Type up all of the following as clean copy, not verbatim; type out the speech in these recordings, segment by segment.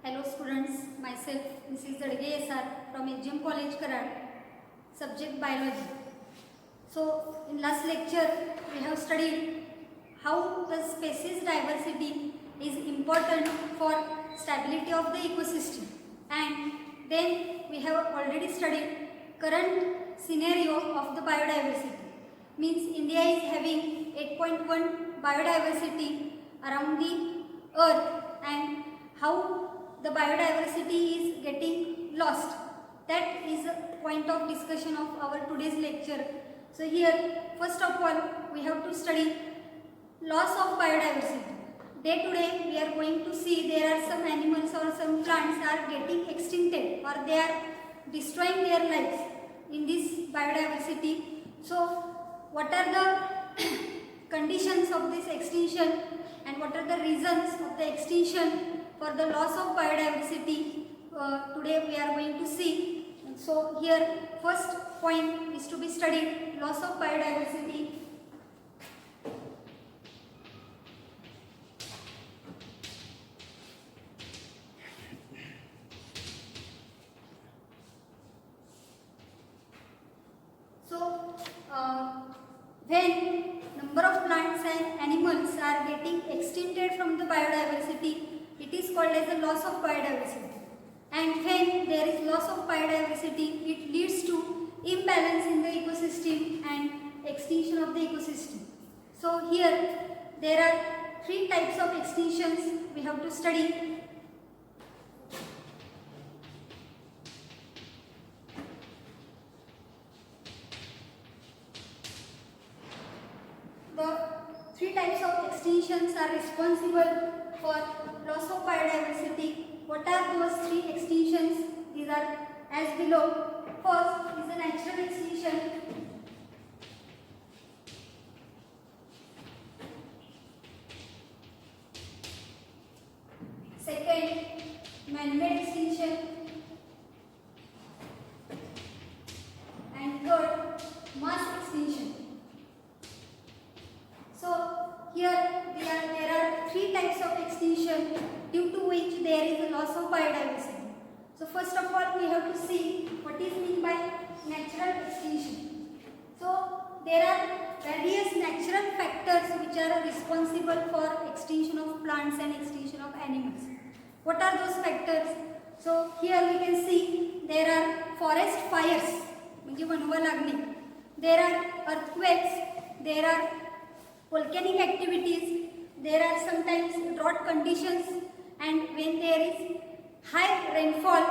Hello students, myself Mrs. Zadge SR from HGM College Karad, subject biology. So in last lecture we have studied how the species diversity is important for stability of the ecosystem, and then we have already studied current scenario of the biodiversity. Means India is having 8.1 biodiversity around the earth, and how the biodiversity is getting lost. That is a point of discussion of our today's lecture. So here first of all we have to study loss of biodiversity. Day to day we are going to see there are some animals or some plants are getting extincted, or they are destroying their lives in this biodiversity. So what are the conditions of this extinction and what are the reasons of the extinction for the loss of biodiversity? Today we are going to see. So here first point is to be studied, loss of biodiversity. So when number of plants and animals are getting extincted from the biodiversity, it is called as a loss of biodiversity. And when there is loss of biodiversity, it leads to imbalance in the ecosystem and extinction of the ecosystem. So here there are three types of extinctions we have to study. The three types of extinctions are responsible for loss of biodiversity. What are those three extinctions? These are as below. First is the natural extinction. Second, man-made extinction. And third, mass extinction. So here there are three types of extinction due to which there is a loss of biodiversity. So first of all we have to see what is meant by natural extinction. So there are various natural factors which are responsible for extinction of plants and extinction of animals. What are those factors? So here we can see there are forest fires, म्हणजे वनवा लागणे. There are earthquakes, there are volcanic activities, there are sometimes drought conditions, and when there is high rainfall,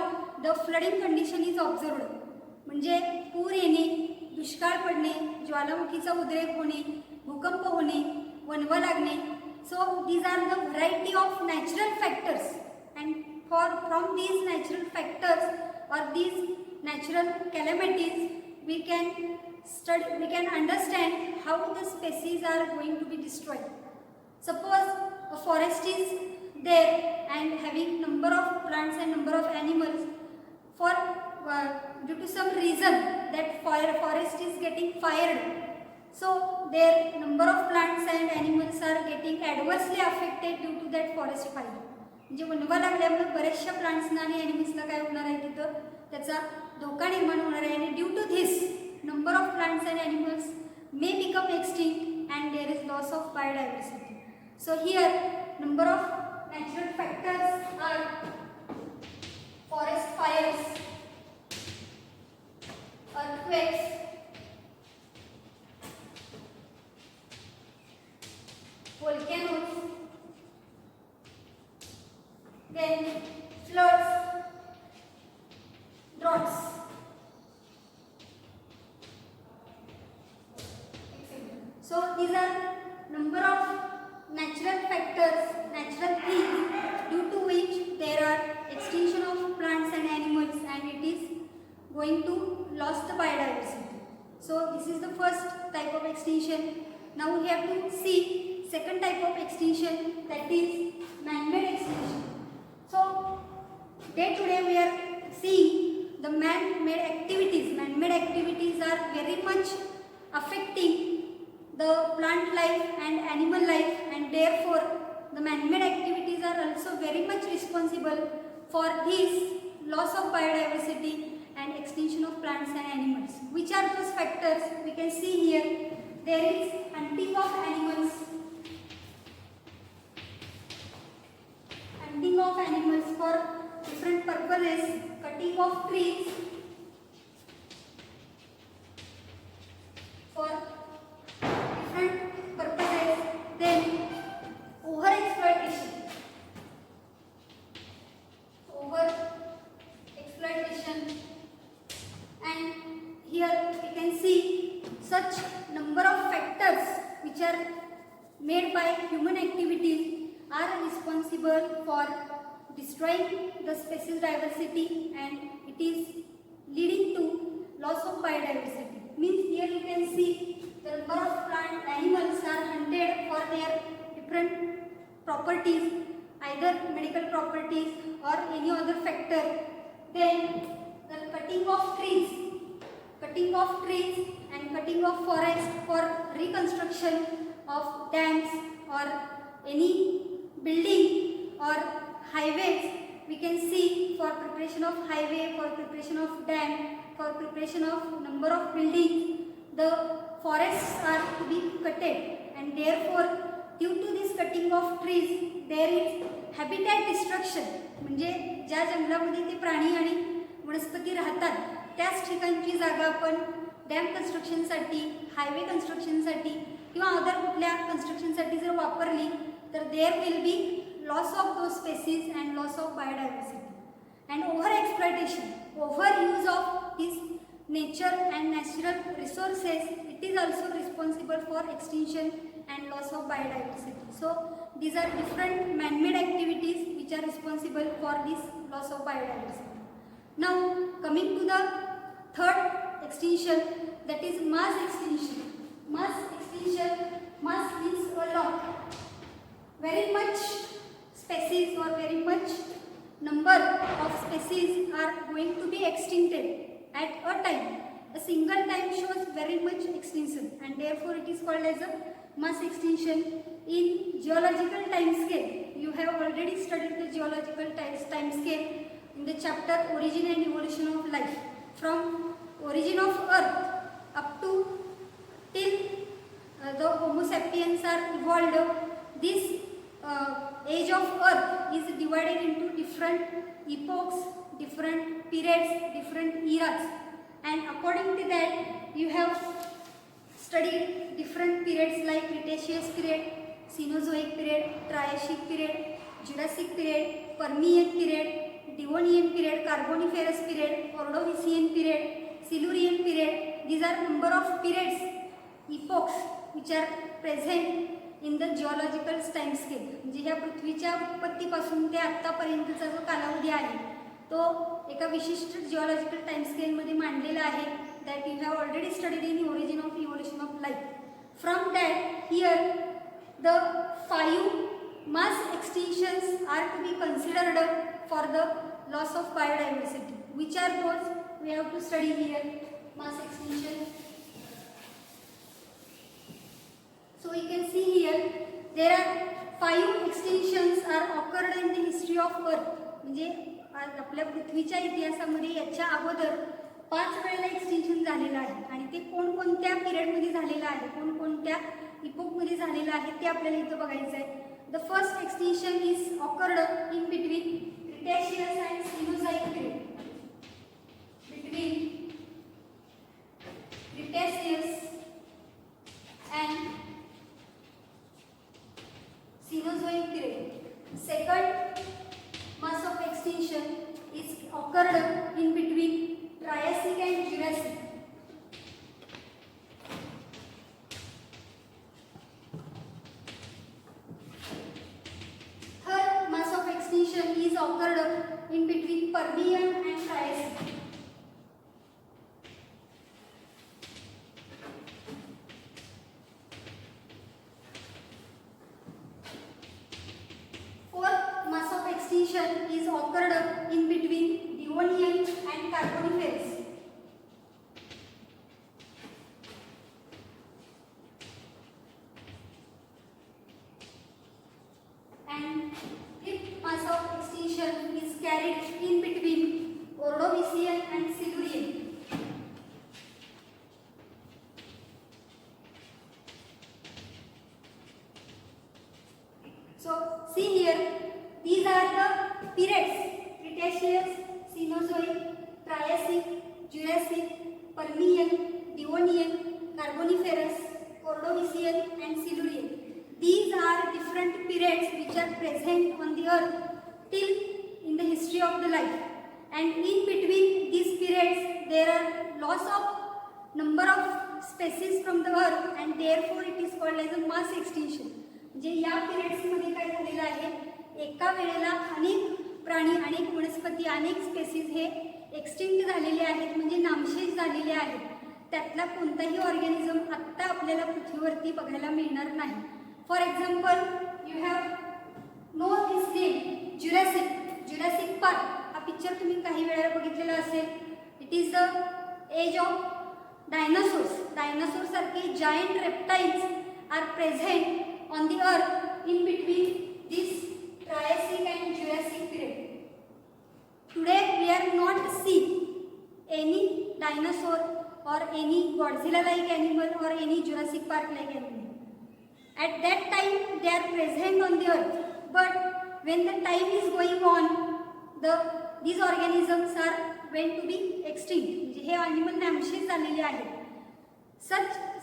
the flooding condition is observed. म्हणजे पूर येणे, दुष्काळ पडणे, ज्वालामुखीचा उद्रेक होणे, भूकंप होणे, वणवा लागणे. So these are the variety of natural factors, and from these natural factors or these natural calamities we can understand how the species are going to be destroyed. Suppose a forest is there and having number of plants and number of animals, for due to some reason that forest is getting fired, so their number of plants and animals are getting adversely affected due to that forest fire. म्हणजे वणवा लागल्यामुळे बऱ्याचशा प्लांट्सना आणि ॲनिमल्सना काय होणार आहे, तिथं त्याचा धोका निर्माण होणार आहे. आणि due to this number of plants and animals may become extinct and there is loss of biodiversity. So here number of natural factors are forest fires, earthquakes, volcanoes, then floods, droughts. So these are number of natural factors, natural things due to which there are extinction of plants and animals, and it is going to lose the biodiversity. So this is the first type of extinction. Now we have to see second type of extinction, that is man-made extinction. So day to day we are seeing the man-made activities. Man-made activities are very much affecting the plant life and animal life, and therefore the man-made activities are also very much responsible for this loss of biodiversity and extinction of plants and animals. Which are those factors? We can see here there is hunting of animals, for different purposes, cutting of trees for different purposes, then over exploitation, and here we can see such number of factors which are made by human activities are responsible for destroying the species diversity, and it is leading to loss of biodiversity. Means here you can see the number of plant animals are hunted for their different properties, either medical properties or any other factor. Then the cutting of trees and cutting of forest for reconstruction of dams or any building or highways. We can see for preparation of highway, for preparation of dam, for preparation of number of buildings, the forests are to be cutted, and therefore due to this cutting of trees there is habitat destruction. म्हणजे ज्या जंगलामध्ये ते प्राणी आणि वनस्पती राहतात त्याच ठिकाणची जागा आपण डॅम कन्स्ट्रक्शनसाठी, हायवे कन्स्ट्रक्शनसाठी किंवा अदर कुठल्या कन्स्ट्रक्शनसाठी जर वापरली तर there will be loss of those species and loss of biodiversity. And over exploitation, over use of this nature and natural resources, it is also responsible for extinction and loss of biodiversity. So these are different man-made activities which are responsible for this loss of biodiversity. Now coming to the third extinction, that is mass extinction. Mass means a lot, very much species or very much number of species are going to be extincted at a time. A single time shows very much extinction, and therefore it is called as a mass extinction. In geological time scale, you have already studied the geological time scale in the chapter Origin and Evolution of Life. From origin of Earth up to till the Homo sapiens are evolved, this age of Earth is divided into different epochs, different periods, different eras, and according to that you have studied different periods like Cretaceous period, Cenozoic period, Triassic period, Jurassic period, Permian period, Devonian period, Carboniferous period, Ordovician period, Silurian period. These are number of periods, epochs which are present in the geological time scale. म्हणजे ह्या पृथ्वीच्या उत्पत्तीपासून ते आत्तापर्यंतचा जो कालावधी आहे तो एका विशिष्ट जिओलॉजिकल टाइम स्केलमध्ये मांडलेला आहे. That you have already studied in origin of evolution of life. From that here the 5 mass extinctions are to be considered for the loss of biodiversity. Which are those? We have to study here. Mass extinction. So we can see here there are 5 extinctions are occurred in the history of Earth. म्हणजे आपल्या पृथ्वीच्या इतिहासामध्ये याच्या अगोदर 5 वेळेला extinction झालेलं आहे, आणि ते कोणकोणत्या पिरियडमध्ये झालेलं आहे, कोणकोणत्या इपोकमध्ये झालेलं आहे ते आपल्याला इथं बघायचं आहे. The first extinction is occurred in between Cretaceous and Cenozoic period. Between Cretaceous and Cenozoic period. Second mass of extinction is occurred in between Triassic and Jurassic. Third mass of extinction is occurred in between Permian and Triassic. Is occurred in between Devonian and Carboniferous. And fifth mass of extinction is carried carried in between Ordovician and Silurian. So see here, these are the periods: Cretaceous, Cenozoic, Triassic, Jurassic, Permian, Devonian, Carboniferous, Ordovician and Silurian. These are different periods which are present on the earth till in the history of the life, and in between these periods there are loss of number of species from the earth, and therefore it is called as a mass extinction. म्हणजे या periods मध्ये काय झालेलं आहे, एका वेळेला अनेक प्राणी, अनेक वनस्पती, अनेक स्पेसीज हे एक्सटिंक्ट झालेले आहेत, म्हणजे नामशेष झालेले आहेत. त्यातला कोणताही ऑर्गॅनिझम आत्ता आपल्याला पृथ्वीवरती बघायला मिळणार नाही. For example, you have know this name Jurassic. Jurassic park हा पिक्चर तुम्ही काही वेळा बघितलेला असेल. It is the age of dinosaurs. Dinosaur सारखे giant reptiles are present on the earth in between this Triassic and Jurassic period. Today we are not seeing any dinosaur or any Godzilla like animal or any Jurassic Park like animal. At that time they are present on the earth, but when the time is going on, these organisms are going to be extinct. म्हणजे हे animal नामशेष झालेले आहेत.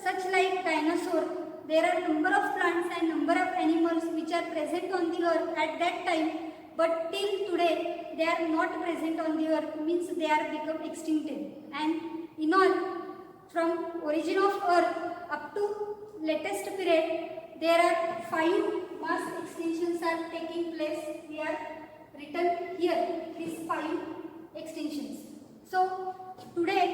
Such like dinosaur, there are number of plants and number of animals which are present on the earth at that time, but till today they are not present on the earth, means they are become extincted. And in all, from origin of earth up to latest period, there are 5 mass extinctions are taking place. We are written here these 5 extinctions. So today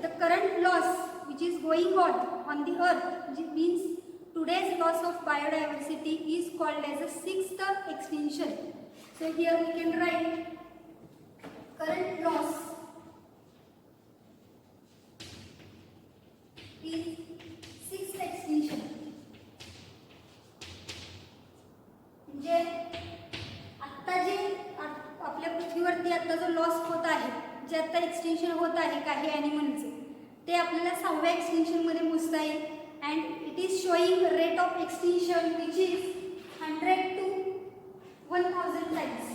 the current loss which is going on the earth, which means today's loss of biodiversity, is called as the 6th extinction. So here we can write current loss is 6th extinction. म्हणजे आता जे आपल्या पृथ्वीवरती आता जो loss होत आहे, जे आता extinction होत आहे काही ॲनिमलचे, ते आपल्याला 6व्या एक्सटिंक्शन मध्ये मोजता येईल. And it is showing rate of extinction which is 100 to 1000 times.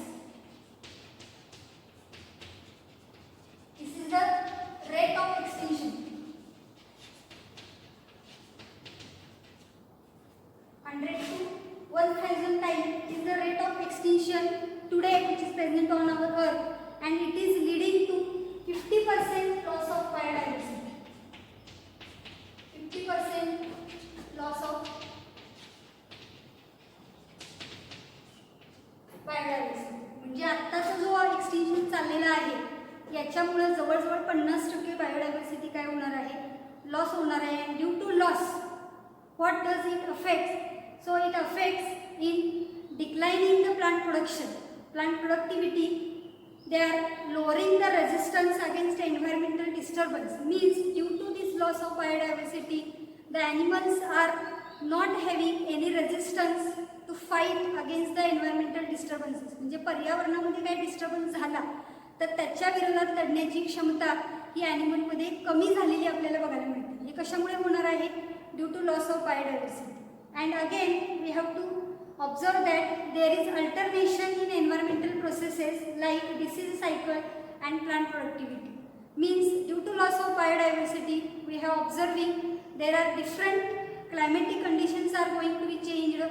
This is the rate of extinction. 100 to 1000 times is the rate of extinction today which is present on our earth, and it is leading to 50% loss of biodiversity. 50% loss of biodiversity. म्हणजे आत्ताचा जो extinction चाललेला आहे, याच्यामुळे जवळजवळ 50% biodiversity काय होणार आहे, लॉस होणार आहे. Due to loss, what does it affect? So it affects in declining the plant production, plant productivity. They are lowering the resistance against environmental disturbance. Means due to this loss of biodiversity, the animals are not having any resistance to fight against the environmental disturbances. म्हणजे पर्यावरणामध्ये काही disturbance झाला तर त्याच्या विरोधात लढण्याची क्षमता ही ॲनिमलमध्ये कमी झालेली आपल्याला बघायला मिळते. हे कशामुळे होणार आहे? Due to loss of biodiversity. And again we have to observe that there is alternation in environmental processes like disease cycle and plant productivity. Means due to loss of biodiversity, we have observing there are different climatic conditions are going to be changed.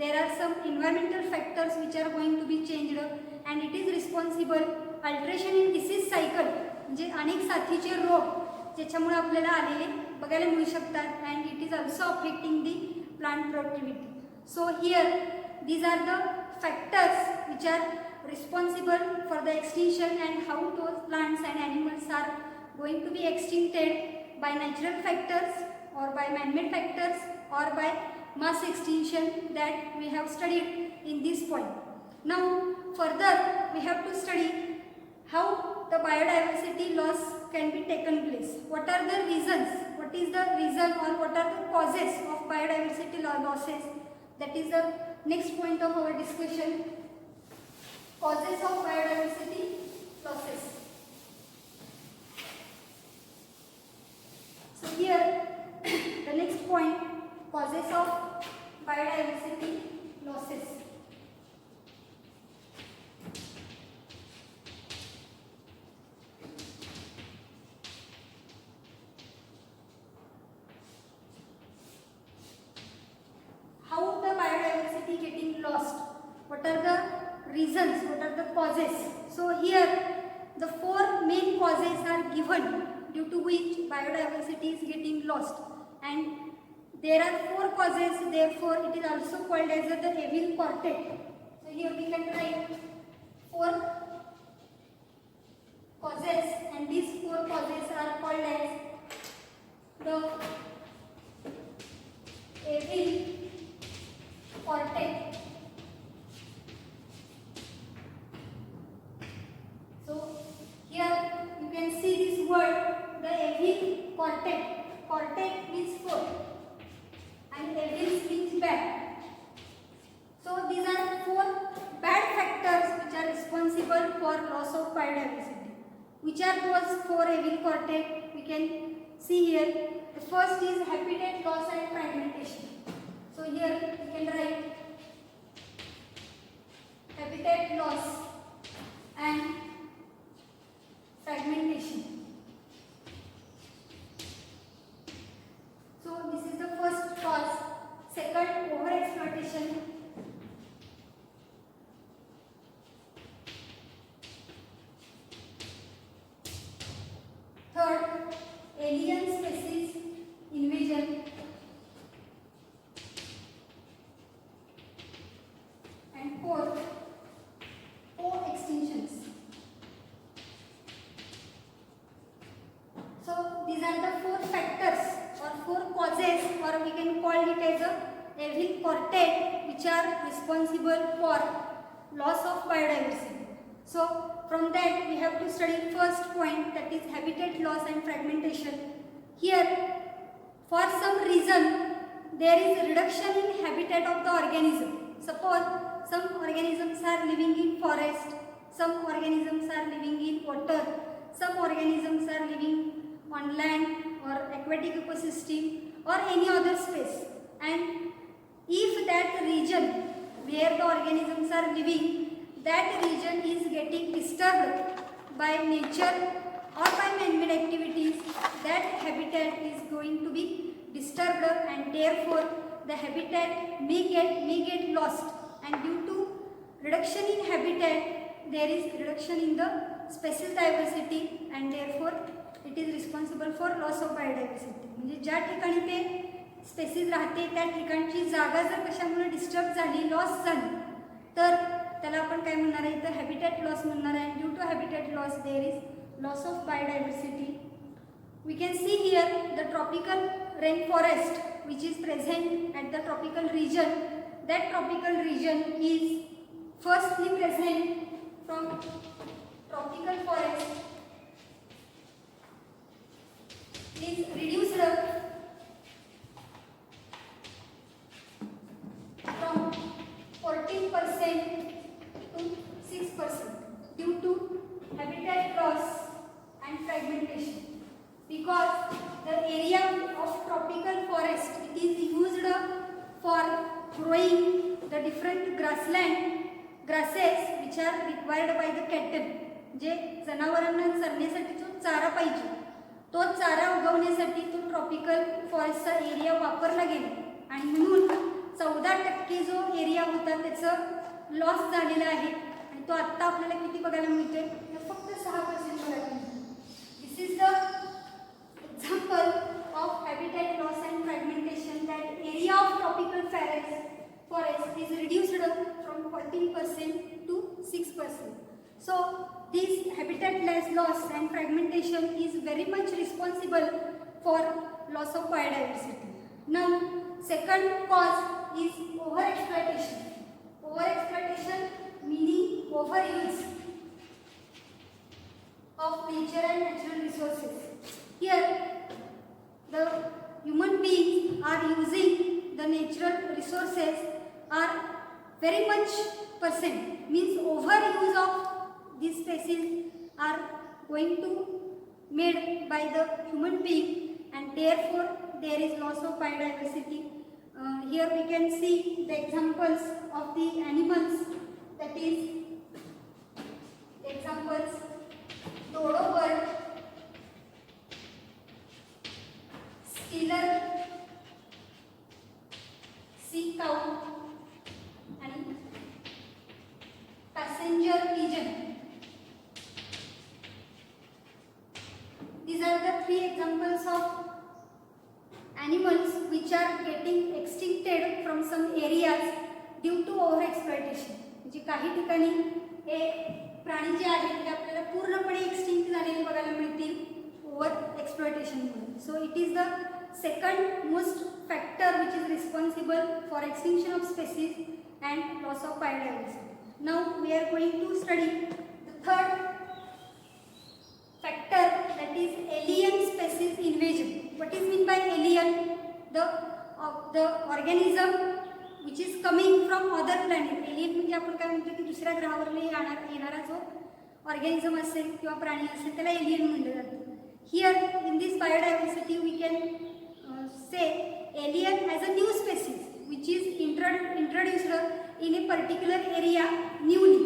There are some environmental factors which are going to be changed, and it is responsible alteration in disease cycle. म्हणजे अनेक साथीचे रोग ज्याच्यामुळे आपल्याला आलेले बघायला मिळू शकतात, and it is also affecting the plant productivity. So here these are the factors which are responsible for the extinction, and how those plants and animals are going to be extincted by natural factors or by man-made factors or by mass extinction that we have studied in this point. Now further we have to study how the biodiversity loss can be taken place. What are the reasons? What is the reason or what are the causes of biodiversity losses? That is the next point of our discussion. Causes of biodiversity what are the reasons, what are the causes. So here the four main causes are given due to which biodiversity is getting lost, and there are four causes, therefore it is also called as the Evin quartet. So here we can write four causes, and these four causes are called as the Evin quartet. So here you can see this word, the Evin quartet. Quartet means four and Evin means bad. So these are four bad factors which are responsible for loss of biodiversity. Which are those four Evin quartet? We can see here. The first is habitat loss and fragmentation. So here we can write habitat loss and fragmentation. So this is the first cause. Second, overexploitation. Third, alien species invasion. And fourth, co-extinctions. So these are the four factors or four causes, or we can call it as a Evin quartet, which are responsible for loss of biodiversity. So from that we have to study first point, that is habitat loss and fragmentation. Here for some reason there is a reduction in habitat of the organism. Suppose some organisms are living in forest, some organisms are living in water, some organisms are living on land or aquatic ecosystem or any other space, and if that region where the organisms are living, that region is getting disturbed by nature or by man-made activities, that habitat is going to be disturbed, and therefore the habitat may get lost, and due to reduction in habitat there is reduction in the species diversity, and therefore it is responsible for loss of biodiversity. म्हणजे ज्या ठिकाणी ते spaces राहते त्या ठिकाणची जागा जर कशामुळे डिस्टर्ब झाली, लॉस झाली, तर त्याला आपण काय म्हणणार आहे, तर हॅबिटॅट लॉस म्हणणार आहे. Due to habitat loss there is loss of biodiversity. We can see here the tropical rainforest which is present at the tropical region. That tropical region is firstly present from tropical forest is reduced from 14% to 6% due to habitat loss and fragmentation. Because the area of tropical forest, it is used for growing the different grasses which are required by the cattle. जे जनावरांना चरण्यासाठी जो चारा पाहिजे, तो चारा उगवण्यासाठी तो tropical फॉरेस्टचा area वापरला गेला, आणि म्हणून 14% जो एरिया होता त्याचं लॉस झालेला आहे, आणि तो आत्ता आपल्याला किती बघायला मिळते, फक्त 6% बघायला मिळते. This is the example of habitat loss and fragmentation, that area of tropical forest is reduced from 14% to 6%. So this habitat loss and fragmentation is very much responsible for loss of biodiversity. Now second cause is overexploitation. Overexploitation meaning overuse of nature and natural resources. Here the human beings are using the natural resources are very much percent, means overuse of these species are going to made by the human being, and therefore there is loss of biodiversity. Here we can see the examples of the animals, that is examples dodo bird, Steller, sea cow, and getting extincted from some areas due to over exploitation. म्हणजे काही ठिकाणी हे प्राणी जे आहेत ते आपल्याला पूर्णपणे extinct झालेले बघायला मिळतील ओव्हर एक्सप्लॉयटेशनमुळे. So it is the second most factor which is responsible for extinction of species and loss of biodiversity. Now we are going to study the third factor, that is alien species invasion. What is meant by alien? The organism which is coming from other planet. Alien म्हणजे आपण काय म्हणतो की दुसऱ्या ग्रहावरून येणारा जो organism असेल किंवा प्राणी असेल त्याला एलियन म्हणलं जातं. Here in this biodiversity we can say alien as a new species which is introduced in a particular area newly.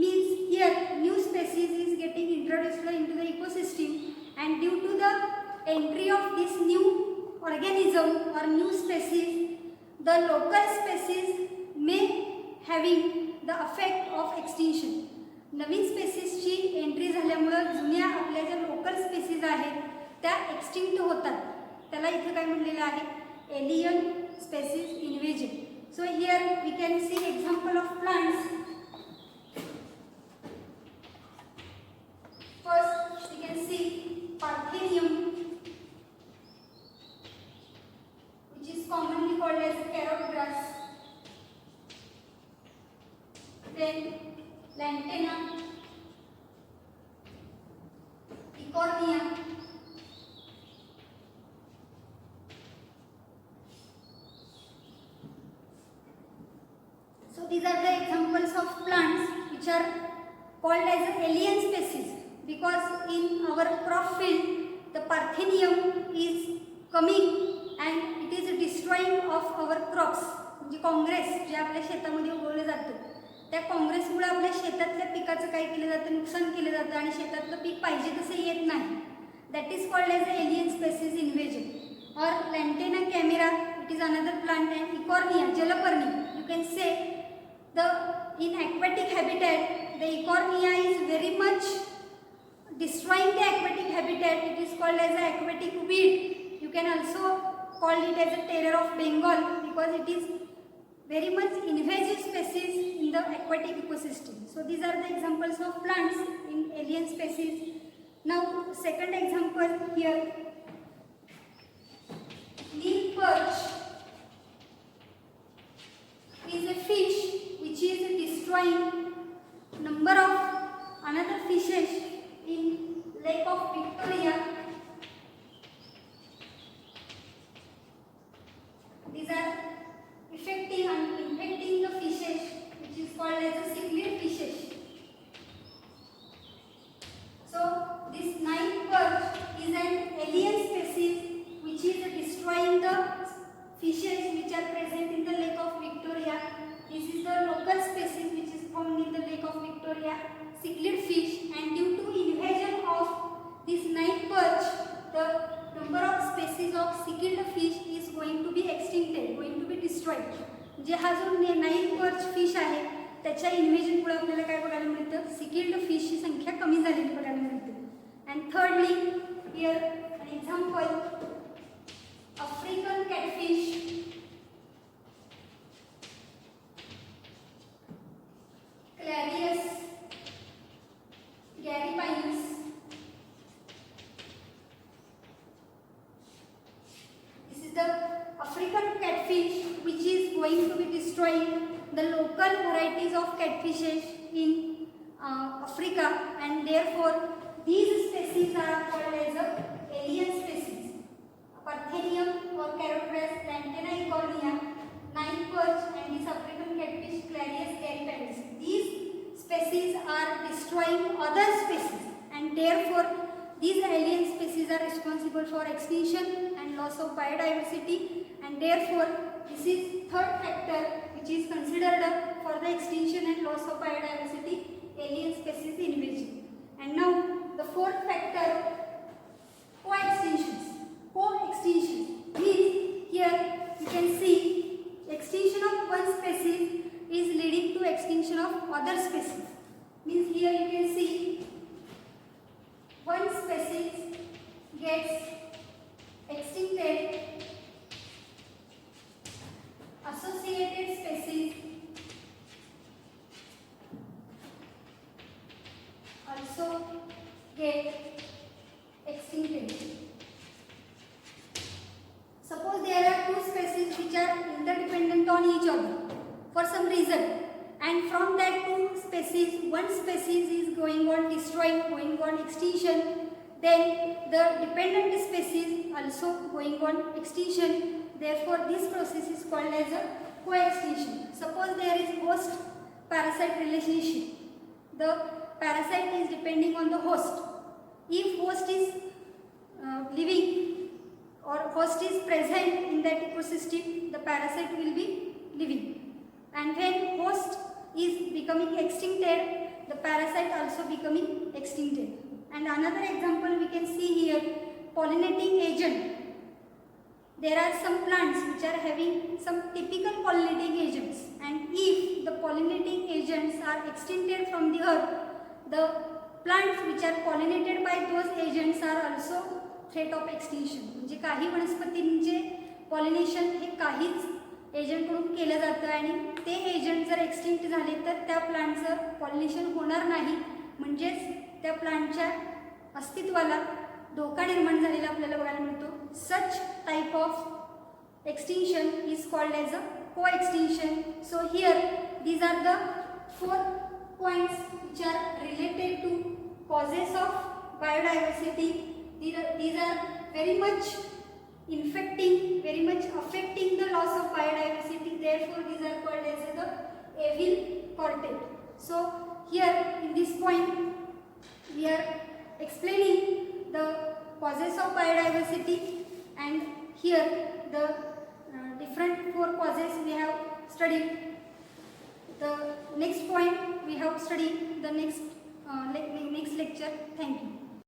Means here new species is getting introduced into the ecosystem, and due to the entry of this new organism or new species, the local species may having the effect of extinction. नवीन स्पेसीसची entry झाल्यामुळं जुन्या आपल्या ज्या local species आहेत त्या extinct होतात. त्याला इथे काय म्हणलेलं आहे, alien species invasion. So here we can see example of plants. First we can see parthenium which is commonly called as carrot grass. Then lantana, Eichhornia, so these are the examples of plants which are called as alien species, because in our crop field the Parthenium is coming and it is destroying of our crops. म्हणजे काँग्रेस जे आपल्या शेतामध्ये उगवलं जातं त्या काँग्रेसमुळे आपल्या शेतातल्या पिकाचं काय केलं जातं, नुकसान केलं जातं आणि शेतातलं पीक पाहिजे तसं येत नाही. That is called as alien species invasion. और lantana camara, it is another plant. And Eichhornia, जलपर्णी, you can say the in aquatic habitat the Eichhornia is very much destroying the aquatic habitat. It is called as a aquatic weed. You can also call it as a terror of Bengal because it is very much invasive species in the aquatic ecosystem. So these are the examples of plants in alien species. Now second example here, Neel perch is a fish which is destroying number of another fishes in Lake of Victoria. These are affecting and infecting the fishes, which is called as a cichlid fishes. So this Nile perch is an alien species which is destroying the fishes which are present in the Lake of Victoria. This is the local species which is found in the Lake of Victoria, cichlid fish, and due to invasion of this Nile perch, the number of species of cichlid fish is going to be extincted, going to be destroyed. जे हा जो Nile perch fish आहे त्याच्या इन्व्हेजनमुळे आपल्याला काय बघायला मिळतं, सिकिल्ड फिशची संख्या कमी झालेली बघायला मिळते. And thirdly here an example, African catfish, Clarias gariepinus. This is the African catfish which is going to be destroying the local varieties of catfishes in Africa, and therefore these species are called as alien species. Parthenium or carrot grass, Lantana Eichhornia, Nile perch, and this African catfish Clarius gariepinus. These species are destroying other species, and therefore these alien species are responsible for extinction and loss of biodiversity, and therefore this is third factor which is considered for the extinction and loss of biodiversity, alien species invasion. And now the fourth factor, coextinctions. Coextinctions means here you can see extinction of one species is leading to extinction of other species. Means here you can see one species gets extincted also get extincted. Suppose there are two species which are interdependent on each other for some reason, and from that two species, one species is going on destroying, going on extinction, then the dependent species also going on extinction. Therefore, this process is called as a co-extinction. Suppose there is host-parasite relationship. The parasite is depending on the host. If host is living or host is present in that ecosystem, the parasite will be living. And when host is becoming extincted, the parasite also becoming extincted. And another example we can see here, pollinating agent. There are some plants which are having some typical pollinating agents, and if the pollinating agents are extincted from the earth, the plants which are pollinated by those agents are also threat of extinction. म्हणजे काही वनस्पतींचे pollination हे काहीच agent कडून केलं जातं आणि ते agent जर एक्सटिंक्ट झाले तर त्या प्लांटचं पॉलिनेशन होणार नाही, म्हणजेच त्या प्लांटच्या अस्तित्वाला धोका निर्माण झालेला आपल्याला बघायला मिळतो. Such type of extinction is called as a co-extinction. So here these are the 4 points which are related to causes of biodiversity. These are very much infecting, very much affecting the loss of biodiversity. Therefore, these are called as the evil quartet. So here in this point we are explaining the causes of biodiversity, and here the different 4 causes we have studied. The next point we have studied the next lecture. Thank you.